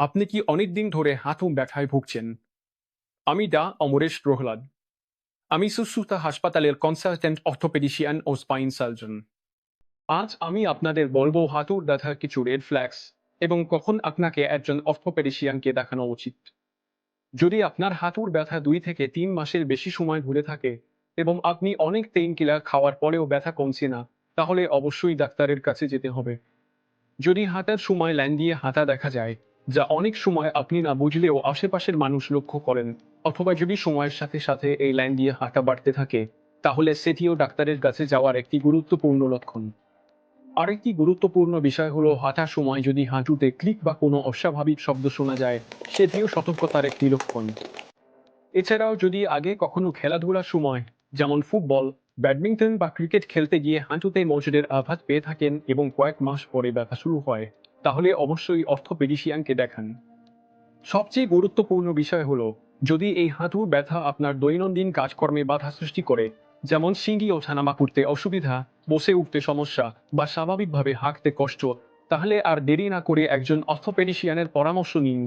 আপনি কি অনেকদিন ধরে হাঁটু ব্যথায় ভুগছেন? আমি অমরেশ প্রহ্লাদ। আমি সুশ্রুতা হাসপাতালের কনসালট্যান্ট অর্থোপেডিশিয়ান ও স্পাইন সার্জন। আজ আমি আপনাদের বলবো হাঁটুর ব্যথার কিছু রেড ফ্ল্যাগস এবং কখন আপনাকে একজন অর্থোপেডিশিয়ানকে দেখানো উচিত। যদি আপনার হাঁটুর ব্যথা 2 থেকে 3 মাসের বেশি সময় ধরে থাকে এবং আপনি অনেক পেইন কিলার খাওয়ার পরেও ব্যথা কমছে না, তাহলে অবশ্যই ডাক্তারের কাছে যেতে হবে। যদি হাঁটার সময় লাইন দিয়ে হাঁটা দেখা যায়, যা অনেক সময় আপনি না বুঝলেও আশেপাশের মানুষ লক্ষ্য করেন, অথবা যদি সময়ের সাথে সাথে এই লাইন দিয়ে হাঁটা বাড়তে থাকে, তাহলে সেটিও ডাক্তারের কাছে যাওয়ার একটি গুরুত্বপূর্ণ লক্ষণ। আরেকটি গুরুত্বপূর্ণ বিষয় হলো হাঁটার সময় যদি হাঁটুতে ক্লিক বা কোনো অস্বাভাবিক শব্দ শোনা যায়, সেটিও সতর্কতার একটি লক্ষণ। এছাড়াও যদি আগে কখনো খেলাধুলার সময়, যেমন ফুটবল, ব্যাডমিন্টন বা ক্রিকেট খেলতে গিয়ে হাঁটুতে মোচড়ের আঘাত পেয়ে থাকেন এবং কয়েক মাস পরে ব্যথা শুরু হয়, তাহলে অবশ্যই অর্থোপেডিশিয়ানকে দেখান। সবচেয়ে গুরুত্বপূর্ণ বিষয় হলো, যদি এই হাঁটুর ব্যথা আপনার দৈনন্দিন কাজকর্মে বাধা সৃষ্টি করে, যেমন সিঁড়ি ওঠানামা করতে অসুবিধা, বসে উঠতে সমস্যা বা স্বাভাবিকভাবে হাঁটতে কষ্ট, তাহলে আর দেরি না করে একজন অর্থোপেডিশিয়ানের পরামর্শ নিন